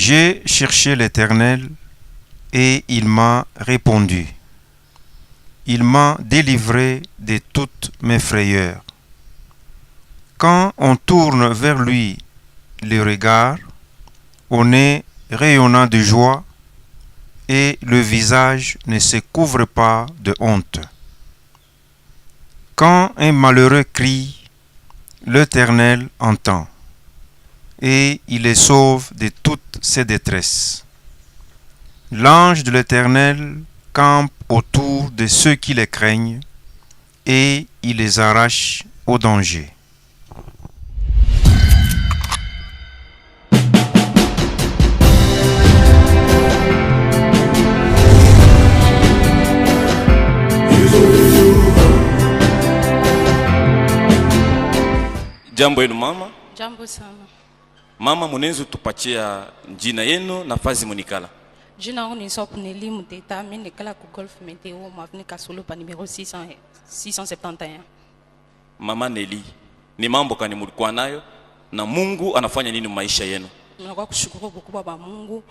J'ai cherché l'Éternel et il m'a répondu. Il m'a délivré de toutes mes frayeurs. Quand on tourne vers lui le regard, on est rayonnant de joie et le visage ne se couvre pas de honte. Quand un malheureux crie, l'Éternel entend et il les sauve de toutes ses détresses. L'ange de l'Éternel campe autour de ceux qui les craignent et il les arrache au danger. Jambo yenu mama. Jambo sana. Mama, munaweza tupatia jina yenu na fazi munikala? Jina langu ni Sopneli Muteta, mimi nikala ku Golf Meteo, mwavuni Kasulu pa numero 671. Mama Neli, ni mambo kani mulikuwa nayo na Mungu anafanya nini maisha yenu? Ninakuwa kushukuru kwa baba Mungu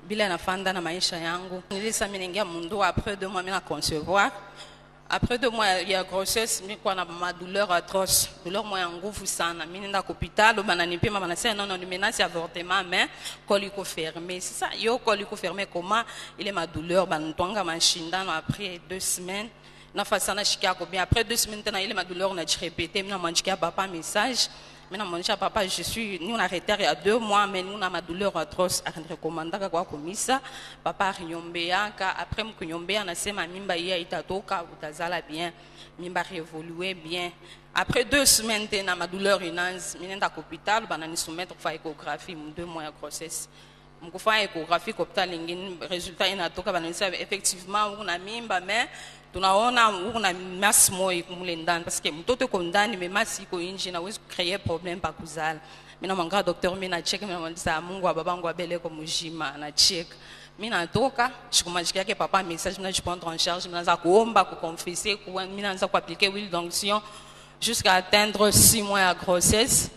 bila nafanda na maisha yangu. Nilisa mimi ningia mundu après 2 mois mimi na concevoir. Après 2 mois il y a grossesse, mimi kwa na ma douleur atroce. Douleur moya nguvu sana. Mimi nenda hospital, bananipima banasema non ni menace avortement mais coliko fermé. C'est ça, yo coliko fermé comment il est ma douleur banitwanga mashindano après 2 semaines. Na fasana shikako bien après 2 semaines tena ile ma douleur na répéter, mimi na mandikia papa message. Maintenant, mon cher papa, nous on a arrêté il y a 2 mois, mais nous on a ma douleur atroce. À recommander quoi comme ça, papa Riombea, après mon Riombea, on a dit ma mimba ia itatoka, utazala bien, mimba révoluer bien. Après 2 semaines, na ma douleur inanze, mine à l'hôpital, banani soumettre pour échographie, 2 mois de grossesse. Mon faire échographie, l'hôpital, résultat inatoka, banani effectivement on a mimba, mais tunaona una masse moyo kumule ndani parce que mtoto ko ndani mais masse iko nje na wezi créer problème pa kuzala. Mimi na docteur mimi na check mimi namwambia Mungu wa babangu abele kwa mujima na check. Mimi natoka shikumajiki yake papa message mimi prendre en charge mimi naanza kuomba ku confesser mimi naanza ku appliquer huile d'onction jusqu'à atteindre 6 mois de grossesse.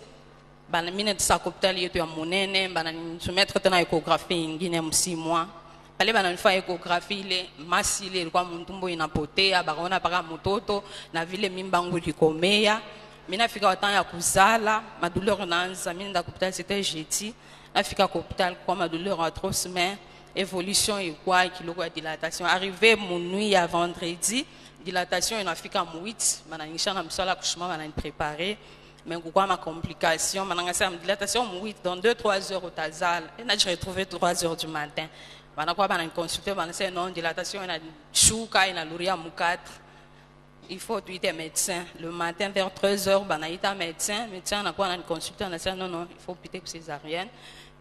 Bana mimi na hospitali yetu ya Munene bana ni soumettre tena échographie ingine 6 mois. Pale bananifanya échographie ile masi ile ilikuwa mtumbo inapotea bakaona paka mtoto na vile mimba yangu likomea. Mimi nafika watanga ya kuzala ma douleur naanza mimi nda hospital c'était jeudi nafika hospital kwa ma douleur atroce mais évolution ilikuwa kiloko ya dilatation arrivé mon nuit à vendredi dilatation inafika mu 8 bananisha na msala kushima banani préparer mais quoi ma complication manangasa dilatation mu 8 dans 2-3 heures au tazal et là j'ai retrouvé 3 heures du matin. Banakuwa bana consulter banasema non dilatation ina shuka ina luria mu 4. Il faut tuite médecin le matin vers 13h banaita médecin anakuwa ana consulter anasema non il faut piter césarienne.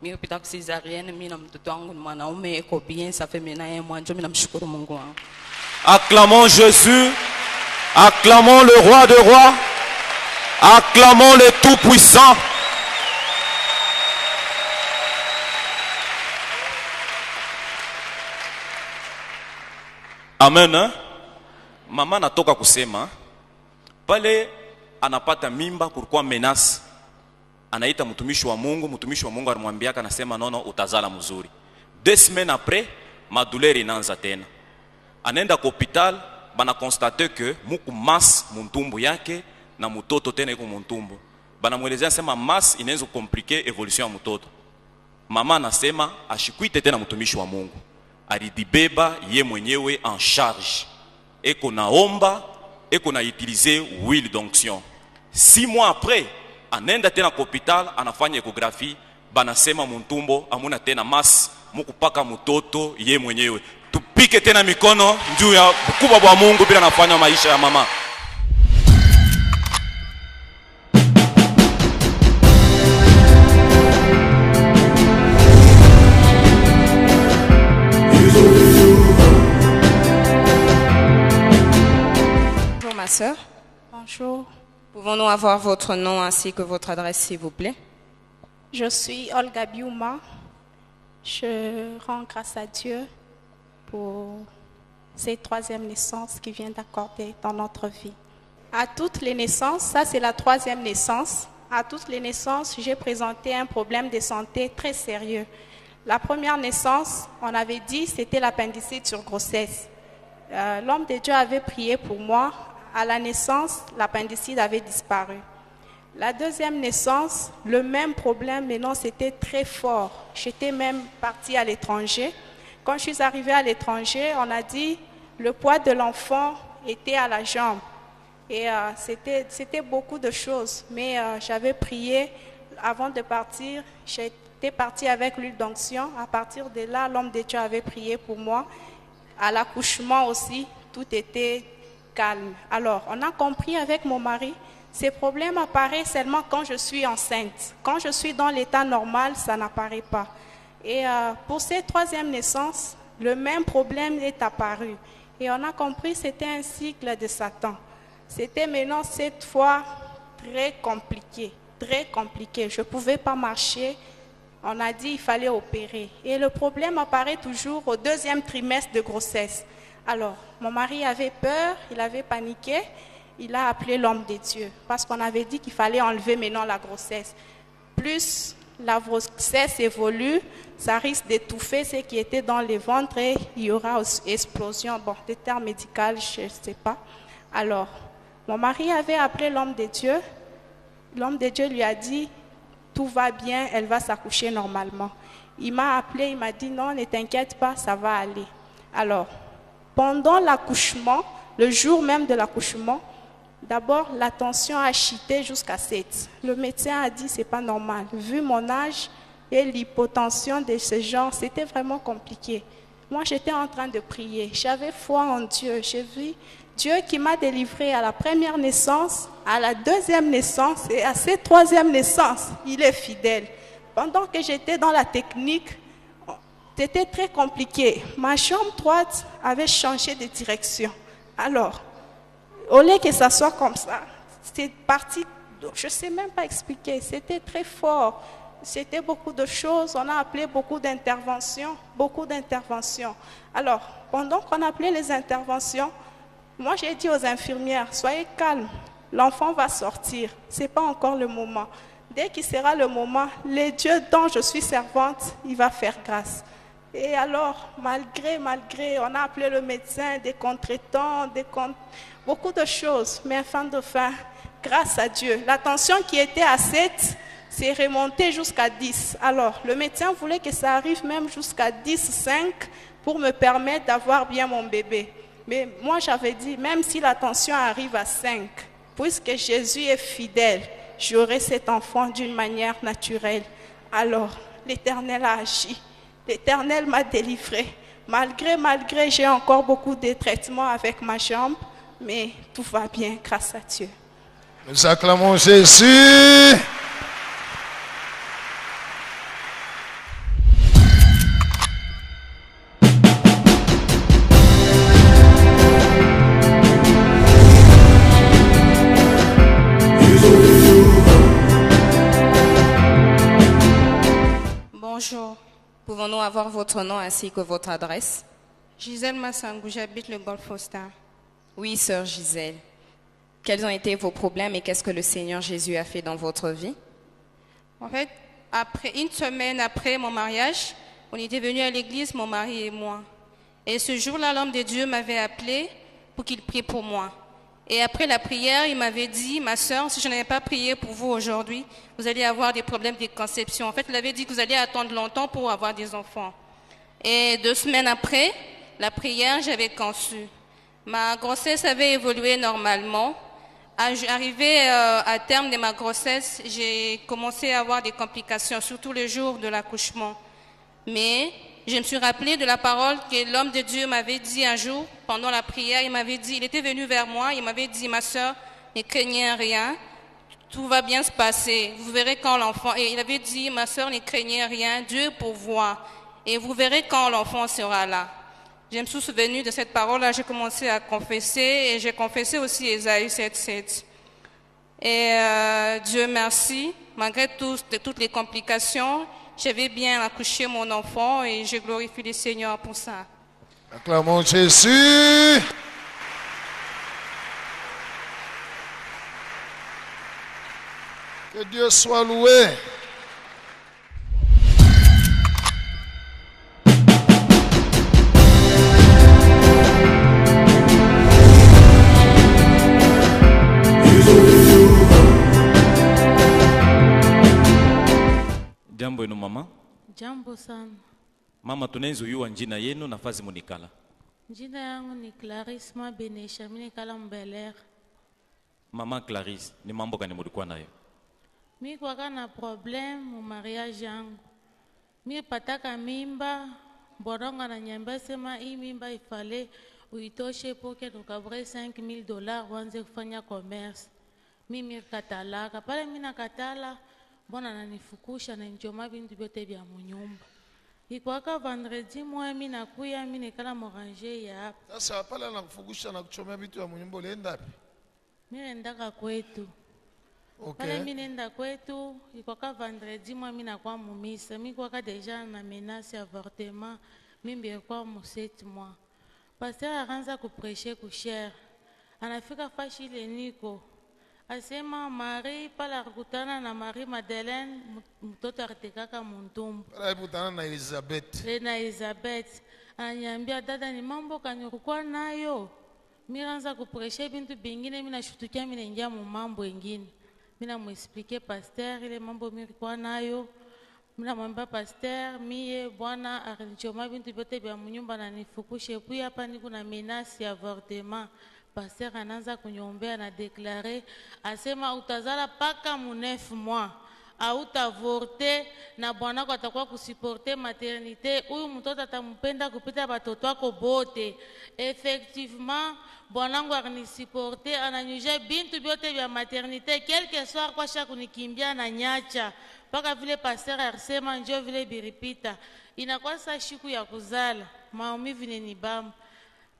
Mimi pita césarienne mimi na mtoto wangu ni mwanaume eko bien ça fait maintenant 1 mois ndio mimi namshukuru Mungu wangu. Acclamons Jésus. Acclamons le roi de rois. Acclamons le tout puissant. Amen. Hein? Mama natoka kusema pale anapata mimba kulikuwa menace. Anaita mtumishi wa Mungu alimwambia anasema nono utazala mzuri. 2 semaines après ma douleur inaanza tena. Anaenda kwa hospital bana constate que muku masse mtumbo yake na mtoto tena iko mtumbo. Bana muelezea sema masse inaweza compliquer evolution ya mtoto. Mama anasema ashikuite tena mtumishi wa Mungu. Alidibeba ye mwenyewe en charge. Eko naomba, eko na utiliser huile d'onction. 6 mois après, anenda tena kwa hospital, anafanya échographie, banasema mtumbo amuna tena masse, mukupaka mtoto ye mwenyewe. Tupike tena mikono juu ya ukubwa wa Mungu bila nafanya maisha ya mama. Ma sœur, Bonjour. pouvons-nous avoir votre nom ainsi que votre adresse s'il vous plaît? Je suis Olga Biouma. Je rends grâce à Dieu pour cette 3e naissance qu'il vient d'accorder dans notre vie. À toutes les naissances, ça c'est la 3e naissance, à toutes les naissances, j'ai présenté un problème de santé très sérieux. La première naissance, on avait dit, c'était l'appendicite sur grossesse. L'homme de Dieu avait prié pour moi. À la naissance, l'appendicite avait disparu. La deuxième naissance, le même problème, mais non, c'était très fort. J'étais même partie à l'étranger. Quand je suis arrivée à l'étranger, on a dit le poids de l'enfant était à la jambe. Et c'était beaucoup de choses. Mais j'avais prié avant de partir. J'étais partie avec l'huile d'onction. À partir de là, l'homme de Dieu avait prié pour moi. À l'accouchement aussi, tout était calme. Alors, on a compris avec mon mari, ces problèmes apparaissent seulement quand je suis enceinte. Quand je suis dans l'état normal, ça n'apparaît pas. Et pour cette troisième naissance, le même problème est apparu. Et on a compris que c'était un cycle de Satan. C'était maintenant cette fois très compliqué, très compliqué. Je ne pouvais pas marcher. On a dit qu'il fallait opérer. Et le problème apparaît toujours au deuxième trimestre de grossesse. Alors, mon mari avait peur, il avait paniqué. Il a appelé l'homme de Dieu parce qu'on avait dit qu'il fallait enlever maintenant la grossesse. Plus la grossesse évolue, ça risque d'étouffer ce qui était dans le ventre et il y aura explosion. Bon, des termes médicaux, je ne sais pas. Alors, mon mari avait appelé l'homme de Dieu. L'homme de Dieu lui a dit, tout va bien, elle va s'accoucher normalement. Il m'a appelé, il m'a dit, non, ne t'inquiète pas, ça va aller. Alors, pendant l'accouchement, le jour même de l'accouchement, d'abord, la tension a chuté jusqu'à 7. Le médecin a dit, c'est pas normal. Vu mon âge et l'hypotension de ce genre, c'était vraiment compliqué. Moi, j'étais en train de prier. J'avais foi en Dieu. J'ai vu Dieu qui m'a délivré à la première naissance, à la deuxième naissance et à cette troisième naissance. Il est fidèle. Pendant que j'étais dans la technique, c'était très compliqué. Ma jambe droite avait changé de direction. Alors, au lieu que ça soit comme ça, c'est parti, je ne sais même pas expliquer, c'était très fort. C'était beaucoup de choses, on a appelé beaucoup d'interventions, beaucoup d'interventions. Alors, pendant qu'on appelait les interventions, moi j'ai dit aux infirmières, soyez calmes, l'enfant va sortir, ce n'est pas encore le moment. Dès qu'il sera le moment, le Dieu dont je suis servante, il va faire grâce. Et alors, malgré, on a appelé le médecin, des contretemps, beaucoup de choses. Mais en fin de fin, grâce à Dieu, la tension qui était à 7 s'est remontée jusqu'à 10. Alors, le médecin voulait que ça arrive même jusqu'à 10,5 pour me permettre d'avoir bien mon bébé. Mais moi, j'avais dit, même si la tension arrive à 5, puisque Jésus est fidèle, j'aurai cet enfant d'une manière naturelle. Alors, l'Éternel a agi. L'Éternel m'a délivré. Malgré, j'ai encore beaucoup de traitements avec ma jambe, mais tout va bien grâce à Dieu. Nous acclamons Jésus. Bonjour. Pouvons-nous avoir votre nom ainsi que votre adresse? Gisèle Massangou, j'habite le Golfe Austin. Oui, sœur Gisèle. Quels ont été vos problèmes et qu'est-ce que le Seigneur Jésus a fait dans votre vie? En fait, une semaine après mon mariage, on était venus à l'église, mon mari et moi. Et ce jour-là, l'homme de Dieu m'avait appelé pour qu'il prie pour moi. Et après la prière, il m'avait dit, ma sœur, si je n'avais pas prié pour vous aujourd'hui, vous allez avoir des problèmes de conception. En fait, il avait dit que vous alliez attendre longtemps pour avoir des enfants. Et 2 semaines après la prière, j'avais conçu. Ma grossesse avait évolué normalement. Arrivé à terme de ma grossesse, j'ai commencé à avoir des complications, surtout le jour de l'accouchement. Mais je me suis rappelé de la parole que l'homme de Dieu m'avait dit un jour, pendant la prière, il était venu vers moi, il m'avait dit, ma sœur, ne craignez rien, tout va bien se passer, vous verrez quand l'enfant, et il avait dit, ma sœur, ne craignez rien, Dieu pourvoit, et vous verrez quand l'enfant sera là. Je me suis souvenu de cette parole-là, j'ai commencé à confesser, et j'ai confessé aussi Ésaïe 7,7. Et Dieu merci, malgré toutes les complications, j'avais bien accouché mon enfant et je glorifie le Seigneur pour ça. Acclamons Jésus. Que Dieu soit loué. Jambo yenu mama. Jambo sana. Mama, tunenzuyua njina yenu nafasi munikala. Jina yangu ni Clarisse Mabenesha, mimi nikala Mbelere. Mama Clarisse, ni mambo gani mulikuwa nayo? Mimi kwa na problem mu mariage yangu. Mimi pataka mimba, boronga ananiambia sema hii mimba ifale uitoshe poke tukabre $5,000 wanze kufanya commerce. Mimi katalaka, pale mimi nakatala, mbona ananifukusha na njoma bintu vyote vya munyumba. Ikwaka vendredi mwa mimi nakuya mimi nikala moranger ya hapa. Sasa pale anakufugusha na kuchomea vitu ya mnyumba, ulienda wapi? Mimi naenda kwetu. Okay. Pale mimi nenda kwetu, ikwaka vendredi mwa mimi nakuwa mumisa. Mimi kwaka deja na menace avortement, mimi kwa mu 7 mois. Pasteur akaanza kuprêcher kushare. Anafika fashi ile niko. Asema Marie pala kukutana na Marie Madeleine, mtoto alitekaka muntumbu. Pala kukutana na Elizabeth. Na Elizabeth. Ananiambia dada ni mambo kanyokuwa nayo. Mimi naanza kupreshe bintu bingine, mimi nashutukia mimi naingia mu mambo mengine. Mimi namuexpliquer pasteur ile mambo mimi nilikuwa nayo. Mimi namwambia pasteur mie bwana alinichoma bintu vyote vya mnyumba na nifukushe puis hapa niko na menace ya avortement. Pasteur anaanza kunyombea na déclarer asema utazala paka mu 9 mois autavorte na bwanako atakuwa kusuporter maternité, huyu mtoto atampenda kupita batoto wako bote. Effectivement bwanangu akanisuporter, ananyuja bintu vyote vya maternité, quelque soit kwa shaka kunikimbia na nyacha paka vile pasteur alisema njoo vile biripita. Inakuwa saa siku ya kuzala maumivu ni bamu.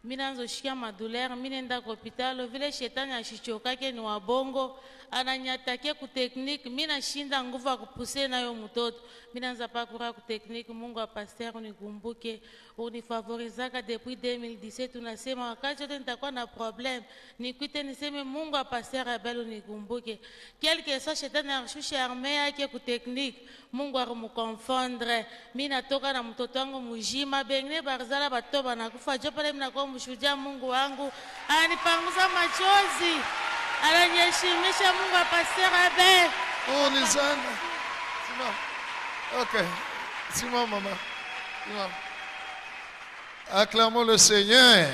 Mina nzoshikia madouleur, mina nenda kwa hospitalo, vile shetani ashichokake ni wabongo, ananyatake ku technique, mina shinda nguvu ya kupuse na yo mtoto. Mina nza pakura ku technique, Mungu wa pasteur unikumbuke, unifavorizaka depuis 2017, unasema wakati yote nitakuwa na problem, nikuite niseme Mungu wa pasteur Abel unikumbuke. Quelque soit shetani ashushe arme yake ku technique, Mungu arumukonfondre. Mina toka na mtoto wangu mujima, bengine barzala batoba na kufa, jopale mina kwa mshuhudia Mungu wangu, ananipanguza machozi, ananiheshimisha Mungu wa pasteur Abel. Oh, ni sana. Simama. Okay. Simama mama. Simama. Acclamons le Seigneur.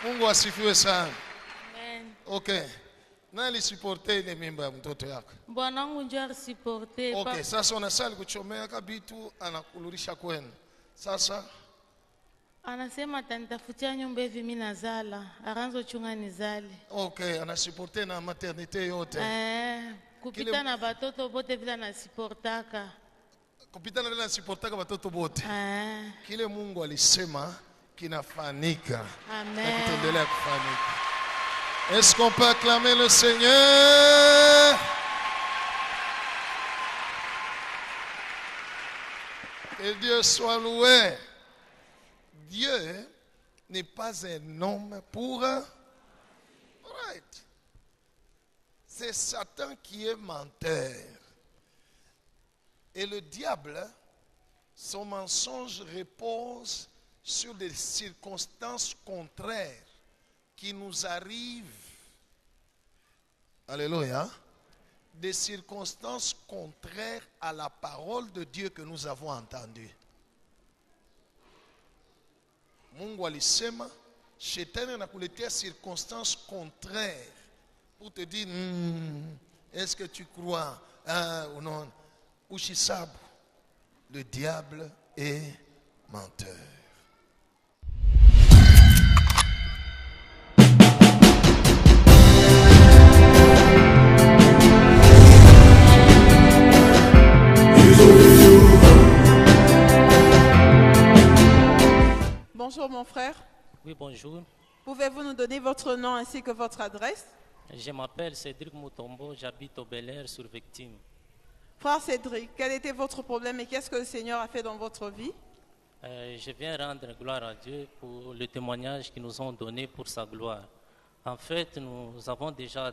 Mungu asifiwe sana. Amen. Okay. Nani supporte ile mimba ya mtoto yako? Bwanangu ndio asupporte. Okay, sasa unasali kuchomea kabitu anakulurisha kwenu. Sasa Anasema atanitafutia nyumba hivi mimi nazala, aranzo chunga nizali. okay, anasuporte na maternité yote. Kupita Kile... na batoto bote vile anasuportaka. Kupita na vile anasuportaka batoto bote. Kile Mungu alisema kinafanyika. Amen. Na kitaendelea kufanyika. Est-ce qu'on peut acclamer le Seigneur? Que Dieu soit loué. Dieu n'est pas un homme pour... Right. C'est Satan qui est menteur. Et le diable, son mensonge repose sur des circonstances contraires qui nous arrivent. Alléluia. Des circonstances contraires à la parole de Dieu que nous avons entendue. Mungu alisema, shetani anakuletea circonstances contraires pour te dire, est-ce que tu crois ou non? Ushisabu, le diable est menteur. Bonjour mon frère. Oui, bonjour. Pouvez-vous nous donner votre nom ainsi que votre adresse? Je m'appelle Cédric Moutombo, j'habite au Bel-Air sur Victime. Frère Cédric, quel était votre problème et qu'est-ce que le Seigneur a fait dans votre vie? Je viens rendre gloire à Dieu pour le témoignage qu'ils nous ont donné pour sa gloire. En fait, nous avons déjà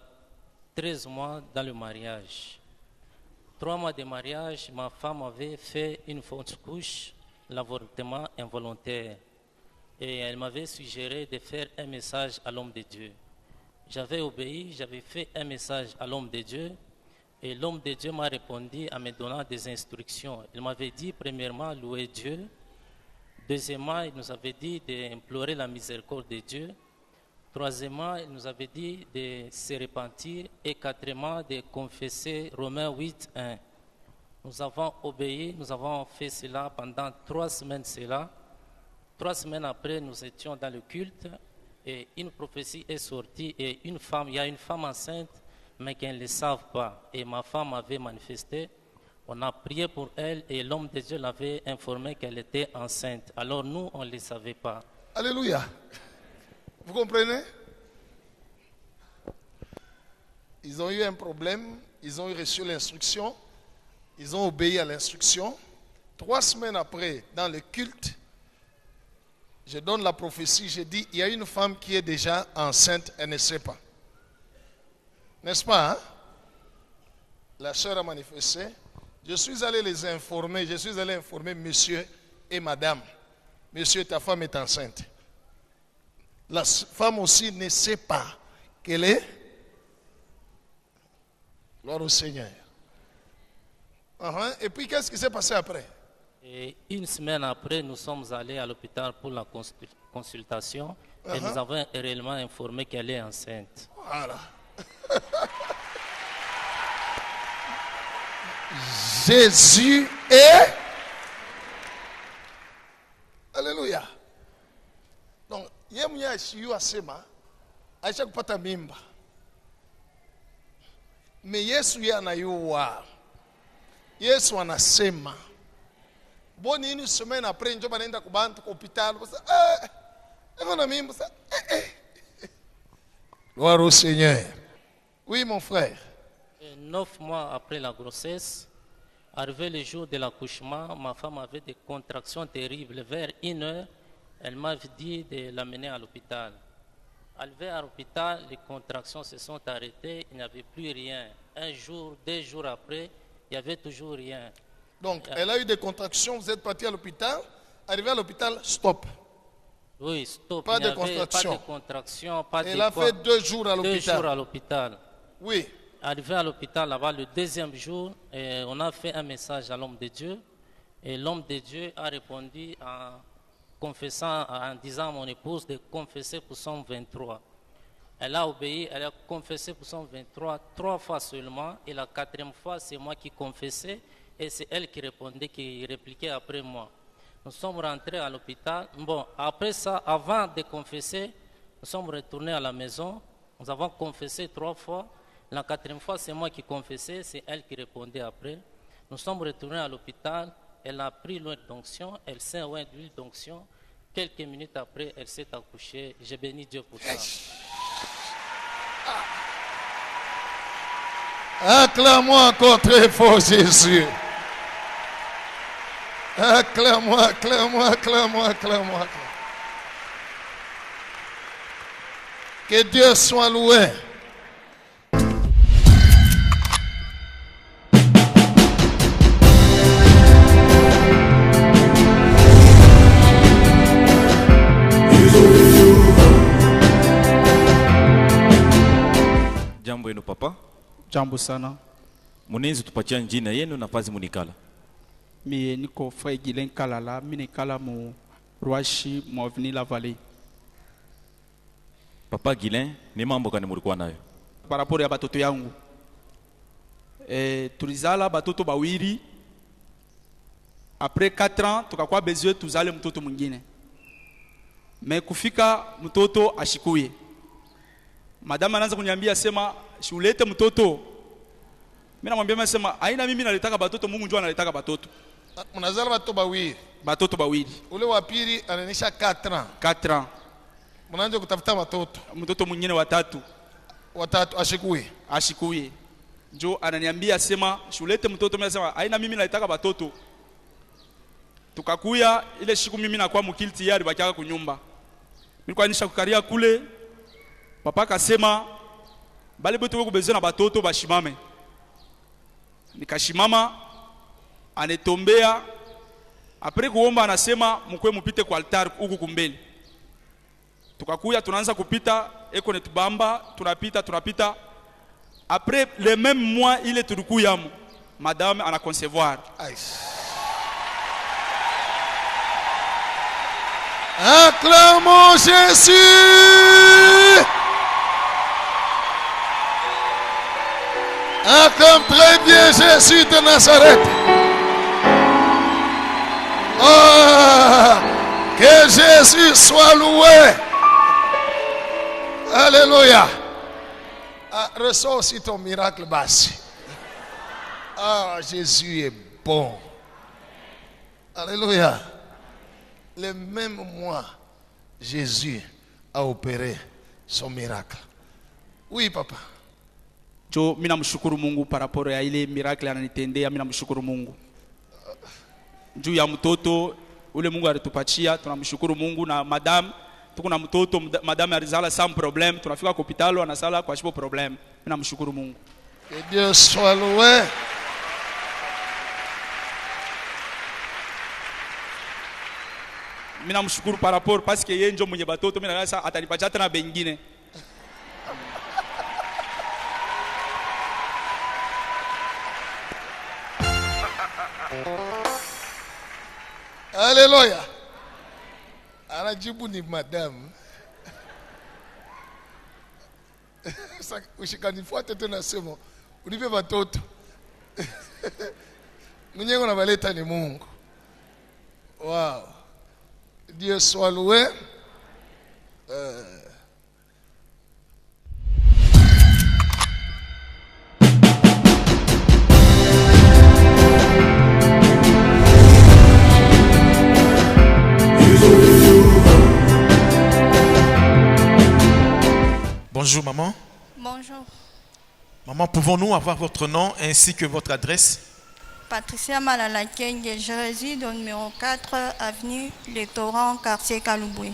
13 mois dans le mariage. 3 mois de mariage, ma femme avait fait une fausse couche, l'avortement involontaire. Et elle m'avait suggéré de faire un message à l'homme de Dieu. J'avais obéi, j'avais fait un message à l'homme de Dieu. Et l'homme de Dieu m'a répondu en me donnant des instructions. Il m'avait dit, premièrement, louer Dieu. Deuxièmement, il nous avait dit d'implorer la miséricorde de Dieu. Troisièmement, il nous avait dit de se repentir. Et quatrièmement, de confesser Romains 8, 1. Nous avons obéi, nous avons fait cela pendant 3 semaines. 3 semaines après, nous étions dans le culte et une prophétie est sortie et il y a une femme enceinte, mais qu'elle ne le savent pas. Et ma femme avait manifesté. On a prié pour elle et l'homme de Dieu l'avait informé qu'elle était enceinte. Alors nous, on ne le savait pas. Alléluia. Vous comprenez? Ils ont eu un problème, ils ont reçu l'instruction, ils ont obéi à l'instruction. 3 semaines après, dans le culte, je donne la prophétie, je dis, il y a une femme qui est déjà enceinte, elle ne sait pas. N'est-ce pas, hein? La sœur a manifesté. Je suis allé les informer, je suis allé informer monsieur et madame. Monsieur, ta femme est enceinte. La femme aussi ne sait pas qu'elle est. Gloire au Seigneur. Et puis, qu'est-ce qui s'est passé après? Et une semaine après, nous sommes allés à l'hôpital pour la consultation et nous avons réellement informé qu'elle est enceinte. Voilà. Jésus est. Alléluia. Donc, yemnya shiyu asema aisha kupata mimba. Mais Yesu yeye anayua. Yesu anasema. Boni une semaine après njo banaenda kubantu kwa hospitali. Na mimba ça. Gloire au Seigneur. Oui mon frère. Et 9 mois après la grossesse, arrivé le jour de l'accouchement, ma femme avait des contractions terribles. Vers 1 heure, elle m'avait dit de l'amener à l'hôpital. Arrivé à l'hôpital, les contractions se sont arrêtées, il n'y avait plus rien. 1 jour, 2 jours après, il n'y avait toujours rien. Donc, elle a eu des contractions, vous êtes parti à l'hôpital, arrivé à l'hôpital, stop. Oui, stop. Pas de contractions. Pas de contractions, pas elle a fait 2 jours à l'hôpital. 2 jours à l'hôpital. Oui. Arrivé à l'hôpital, là-bas, le 2e jour, on a fait un message à l'homme de Dieu. Et l'homme de Dieu a répondu en confessant, en disant à mon épouse de confesser pour Psaume 23. Elle a obéi, elle a confessé pour Psaume 23 3 fois seulement. Et la 4e fois, c'est moi qui confessais. Et c'est elle qui répondait, qui répliquait après moi. Nous sommes rentrés à l'hôpital. Bon, après ça, avant de confesser, nous sommes retournés à la maison. Nous avons confessé 3 fois. La 4e fois, c'est moi qui confessais, c'est elle qui répondait après. Nous sommes retournés à l'hôpital. Elle a pris l'huile d'onction, elle s'est oint d'huile d'onction. Quelques minutes après, elle s'est accouchée. J'ai béni Dieu pour ça. Acclame-moi encore très fort Jésus. Acclame-moi, acclame-moi, acclame-moi, acclame-moi. Que Dieu soit loué. Jambo yenu papa. Jambo sana. Munezi tupatia njina yenu na fazi munikala. Mie niko Frère Guilain Kalala, minikala mu Ruashi mu Avenue La Vallée. Papa Guilain, ni mambo gani mulikuwa nayo? Paraporo ya batoto yangu. Tulizala batoto bawiri. Après 4 ans, tukakuwa besoin tuzale mtoto mwingine. Mais kufika mtoto ashikuye. Madame anaanza kuniambia sema shulete mtoto. Mimi namwambia sema aina mimi nalitaka batoto, Mungu njoo analitaka batoto. Mnazala batoto bawili. Batoto bawili. Ule wa pili ananisha 4 ans. 4 ans. Mnaanza kutafuta watoto. Mtoto mwingine watatu ashikuye. Ashikuye. Njoo ananiambia sema shulete mtoto, mimi nasema aina mimi nalitaka batoto. Tukakuya ile siku mimi nakuwa mukilti yari bakiaka kunyumba. Nilikuwa nisha kukaria kule. Papa kasema bale bote ko besoin na batoto bashimame. Nikashimama anetombea. Après kuomba anasema mkwe mupite kwa altar huku kumbele. Tukakuya tunaanza kupita eko netubamba tunapita. Après le même mois ile tulikuya madame ana concevoir. Acclamons Jésus. Acclame très bien Jésus de Nazareth. Oh, que Jésus soit loué. Alléluia. Reçois aussi ton miracle, Bassi. Ah, Jésus est bon. Alléluia. Le même mois, Jésus a opéré son miracle. Oui, papa. Jo, mina mshukuru Mungu par rapport ya ile miracle ananitendea, mina mshukuru Mungu. Juu ya mtoto ule Mungu alitupatia, tunamshukuru Mungu. Na madame tuko na mtoto, madame alizala sans problème, tunafika kwa hospitali anasala kwa shipo problème. Mina mshukuru Mungu. Que Dieu soit loué. Mina mshukuru par rapport parce que yeye ndio mwenye batoto, mina sasa atanipatia tena bengine. Alléluia. Anajibu ni madame. Ushikanifuate tena sema unipe watoto. Mwenyewe unabaleta ni Mungu. Wow. Dieu soit loué. Bonjour maman. Bonjour. Maman, pouvons-nous avoir votre nom ainsi que votre adresse? Patricia Malala Kenge, je réside au numéro 4 avenue Les Torrents, quartier Kalouboui.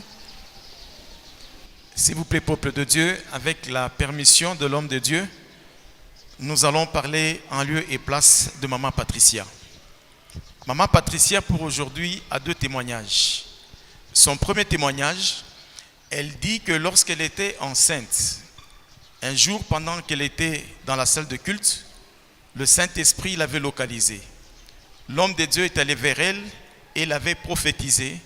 S'il vous plaît, peuple de Dieu, avec la permission de l'homme de Dieu, nous allons parler en lieu et place de maman Patricia. Maman Patricia, pour aujourd'hui, a 2 témoignages. Son premier témoignage, elle dit que lorsqu'elle était enceinte, un jour pendant qu'elle était dans la salle de culte, le Saint-Esprit l'avait localisée. L'homme de Dieu est allé vers elle et l'avait prophétisé.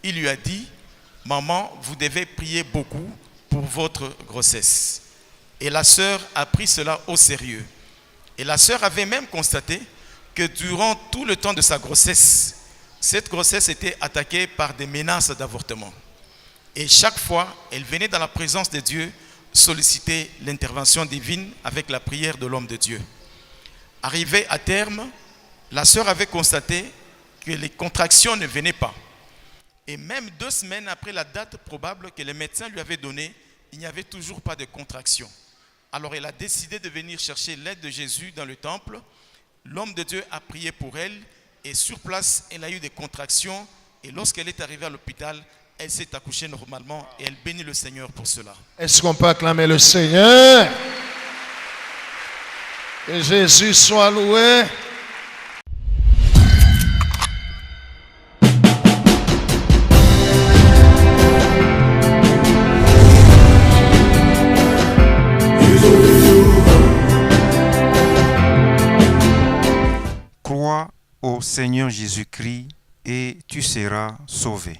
Il lui a dit, « Maman, vous devez prier beaucoup pour votre grossesse. » Et la sœur a pris cela au sérieux. Et la sœur avait même constaté que durant tout le temps de sa grossesse, cette grossesse était attaquée par des menaces d'avortement. Et chaque fois, elle venait dans la présence de Dieu solliciter l'intervention divine avec la prière de l'homme de Dieu. Arrivée à terme, la sœur avait constaté que les contractions ne venaient pas. Et même 2 semaines après la date probable que les médecins lui avaient donnée, il n'y avait toujours pas de contractions. Alors elle a décidé de venir chercher l'aide de Jésus dans le temple. L'homme de Dieu a prié pour elle et sur place, elle a eu des contractions. Et lorsqu'elle est arrivée à l'hôpital, elle s'est accouchée normalement et elle bénit le Seigneur pour cela. Est-ce qu'on peut acclamer le Seigneur? Que Jésus soit loué. Crois au Seigneur Jésus-Christ et tu seras sauvé.